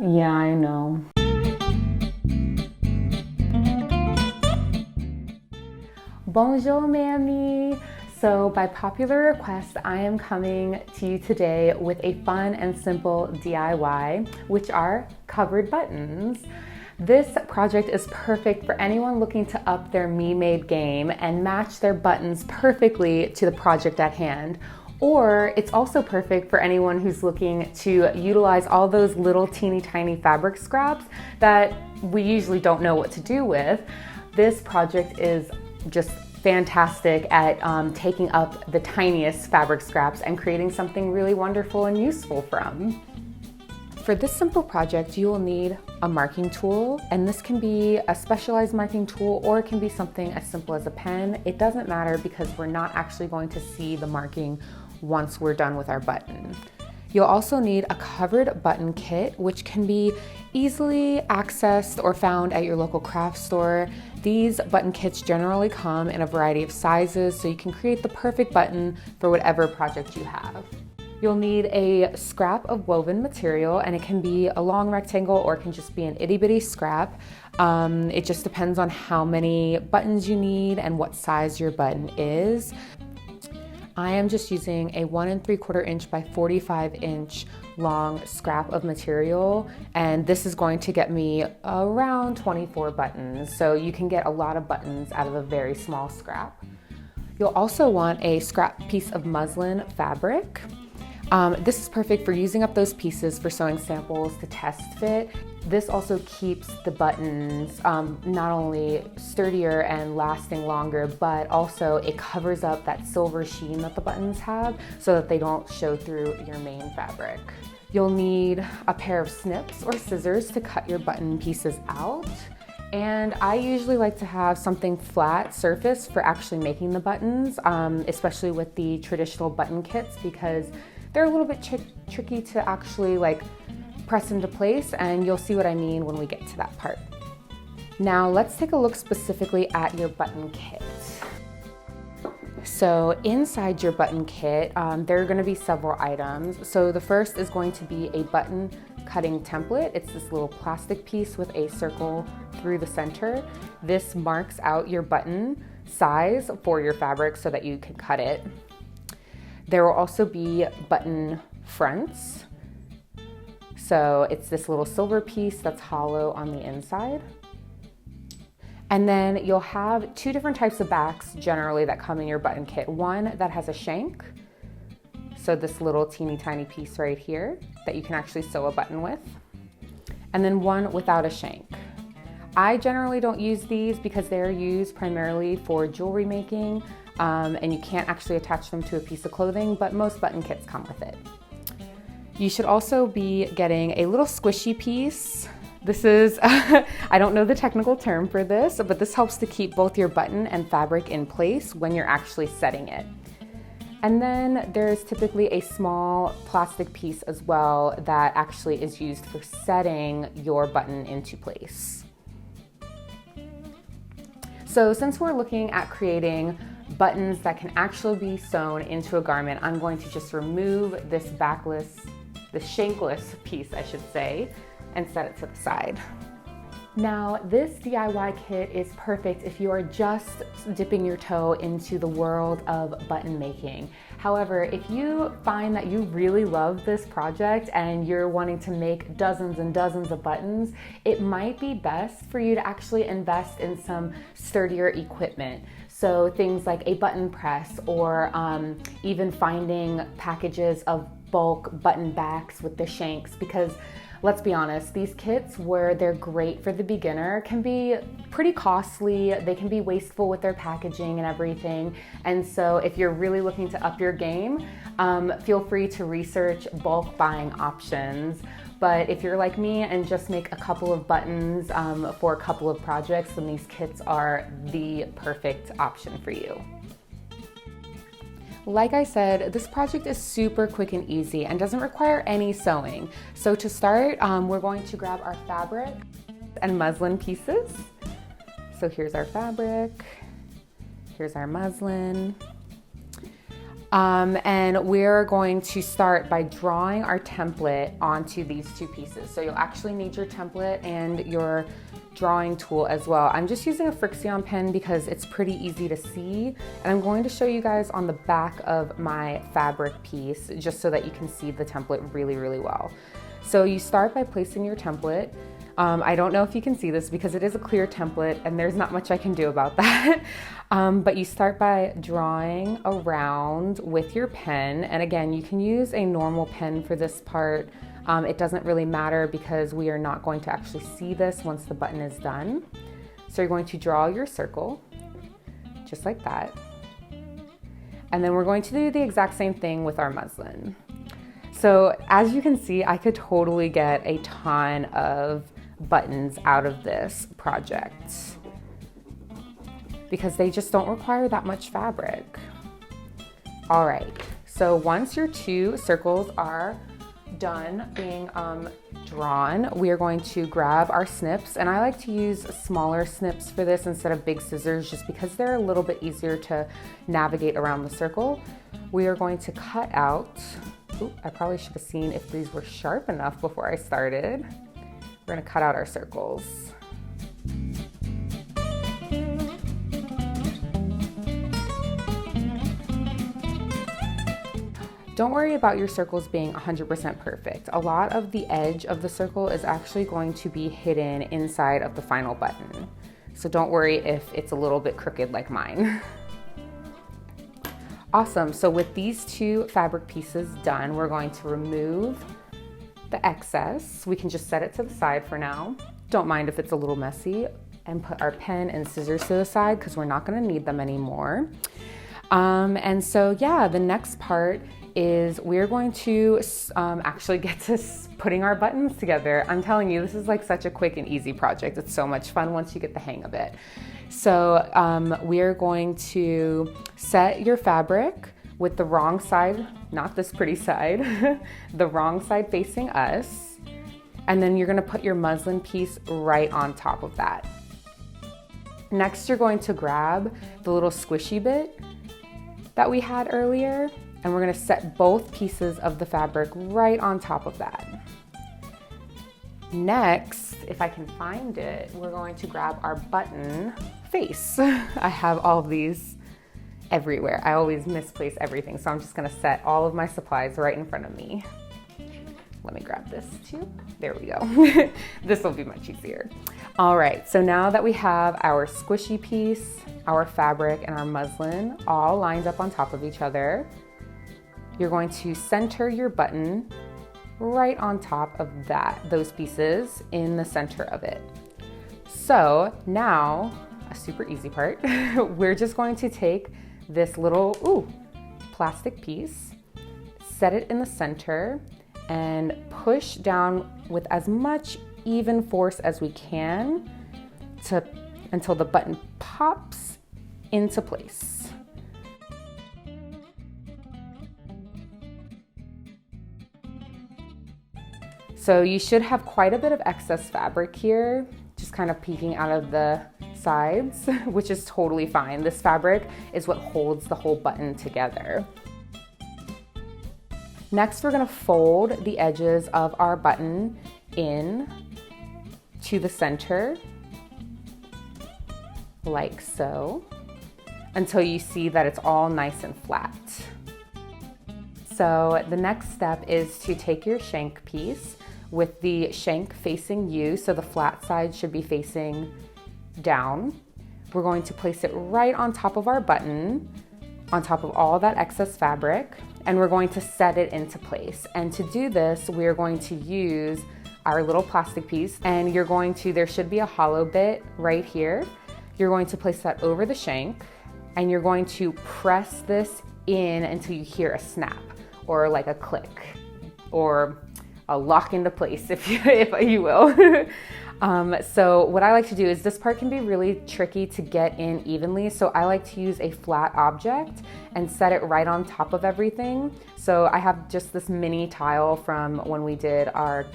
Yeah, I know. Bonjour, mammy. So, by popular request, I am coming to you today with a fun and simple DIY, which are covered buttons. This project is perfect for anyone looking to up their me-made game and match their buttons perfectly to the project at hand. Or it's also perfect for anyone who's looking to utilize all those little teeny tiny fabric scraps that we usually don't know what to do with. This project is just fantastic at taking up the tiniest fabric scraps and creating something really wonderful and useful from. For this simple project, you will need a marking tool, and this can be a specialized marking tool or it can be something as simple as a pen. It doesn't matter because we're not actually going to see the marking once we're done with our button. You'll also need a covered button kit, which can be easily accessed or found at your local craft store. These button kits generally come in a variety of sizes, so you can create the perfect button for whatever project you have. You'll need a scrap of woven material, and it can be a long rectangle or it can just be an itty bitty scrap. It just depends on how many buttons you need and what size your button is. I am just using a 1 3/4 inch by 45 inch long scrap of material, and this is going to get me around 24 buttons. So you can get a lot of buttons out of a very small scrap. You'll also want a scrap piece of muslin fabric. This is perfect for using up those pieces for sewing samples to test fit. This also keeps the buttons not only sturdier and lasting longer, but also it covers up that silver sheen that the buttons have so that they don't show through your main fabric. You'll need a pair of snips or scissors to cut your button pieces out. And I usually like to have something flat surface for actually making the buttons, especially with the traditional button kits, because they're a little bit tricky to actually press into place, and you'll see what I mean when we get to that part. Now let's take a look specifically at your button kit. So inside your button kit, there are going to be several items. So the first is going to be a button cutting template. It's this little plastic piece with a circle through the center. This marks out your button size for your fabric so that you can cut it. There will also be button fronts. So it's this little silver piece that's hollow on the inside. And then you'll have two different types of backs generally that come in your button kit. One that has a shank, so this little teeny tiny piece right here that you can actually sew a button with. And then one without a shank. I generally don't use these because they're used primarily for jewelry making, and you can't actually attach them to a piece of clothing, but most button kits come with it. You should also be getting a little squishy piece. This is, I don't know the technical term for this, but this helps to keep both your button and fabric in place when you're actually setting it. And then there's typically a small plastic piece as well that actually is used for setting your button into place. So since we're looking at creating buttons that can actually be sewn into a garment, I'm going to just remove this shankless piece, I should say, and set it to the side. Now, this DIY kit is perfect if you are just dipping your toe into the world of button making. However, if you find that you really love this project and you're wanting to make dozens and dozens of buttons, it might be best for you to actually invest in some sturdier equipment. So things like a button press, or even finding packages of bulk button backs with the shanks, because let's be honest, these kits, where they're great for the beginner, can be pretty costly. They can be wasteful with their packaging and everything. And so if you're really looking to up your game, feel free to research bulk buying options. But if you're like me and just make a couple of buttons for a couple of projects, then these kits are the perfect option for you. Like I said, this project is super quick and easy and doesn't require any sewing. So to start, we're going to grab our fabric and muslin pieces. So here's our fabric, here's our muslin. And we're going to start by drawing our template onto these two pieces. So you'll actually need your template and your drawing tool as well. I'm just using a Frixion pen because it's pretty easy to see. And I'm going to show you guys on the back of my fabric piece, just so that you can see the template really, really well. So you start by placing your template. I don't know if you can see this because it is a clear template and there's not much I can do about that. But you start by drawing around with your pen. And again, you can use a normal pen for this part. It doesn't really matter because we are not going to actually see this once the button is done. So you're going to draw your circle, just like that. And then we're going to do the exact same thing with our muslin. So as you can see, I could totally get a ton of buttons out of this project because they just don't require that much fabric. All right, so once your two circles are done being drawn, we are going to grab our snips, and I like to use smaller snips for this instead of big scissors just because they're a little bit easier to navigate around the circle. We are going to cut out, I probably should have seen if these were sharp enough before I started. We're gonna cut out our circles. Don't worry about your circles being 100% perfect. A lot of the edge of the circle is actually going to be hidden inside of the final button. So don't worry if it's a little bit crooked like mine. Awesome, so with these two fabric pieces done, we're going to remove the excess. We can just set it to the side for now. Don't mind if it's a little messy, and put our pen and scissors to the side because we're not gonna need them anymore. And so yeah, the next part is we're going to actually get to putting our buttons together. I'm telling you, this is like such a quick and easy project. It's so much fun once you get the hang of it. So we're going to set your fabric with the wrong side, not this pretty side, the wrong side facing us. And then you're gonna put your muslin piece right on top of that. Next, you're going to grab the little squishy bit that we had earlier, and we're gonna set both pieces of the fabric right on top of that. Next, if I can find it, we're going to grab our button face. I have all of these everywhere. I always misplace everything, so I'm just gonna set all of my supplies right in front of me. Let me grab this too. There we go. This will be much easier. All right, so now that we have our squishy piece, our fabric, and our muslin all lined up on top of each other, you're going to center your button right on top of those pieces in the center of it. So now, a super easy part, we're just going to take this little plastic piece, set it in the center, and push down with as much even force as we can until the button pops into place. So you should have quite a bit of excess fabric here, just kind of peeking out of the sides, which is totally fine. This fabric is what holds the whole button together. Next, we're gonna fold the edges of our button in to the center, like so, until you see that it's all nice and flat. So the next step is to take your shank piece with the shank facing you, so the flat side should be facing down. We're going to place it right on top of our button, on top of all that excess fabric, and we're going to set it into place. And to do this, we're going to use our little plastic piece, and there should be a hollow bit right here. You're going to place that over the shank, and you're going to press this in until you hear a snap, or like a click, or a lock into place, if you will. So what I like to do is, this part can be really tricky to get in evenly, so I like to use a flat object and set it right on top of everything. So I have just this mini tile from when we did our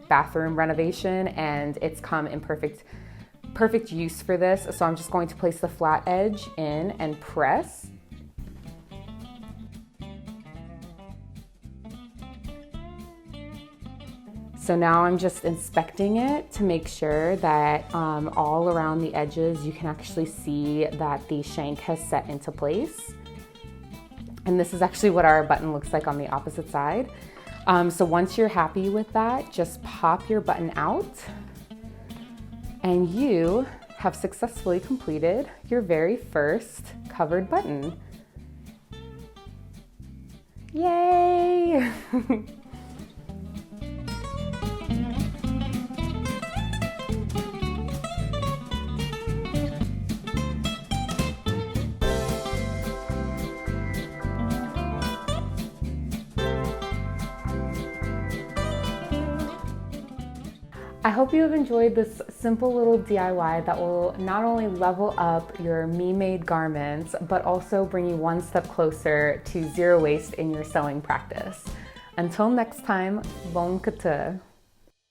bathroom renovation, and it's come in perfect use for this. So I'm just going to place the flat edge in and press. So now I'm just inspecting it to make sure that all around the edges you can actually see that the shank has set into place. And this is actually what our button looks like on the opposite side. So once you're happy with that, just pop your button out and you have successfully completed your very first covered button. Yay! I hope you have enjoyed this simple little DIY that will not only level up your me-made garments, but also bring you one step closer to zero waste in your sewing practice. Until next time, bon couture.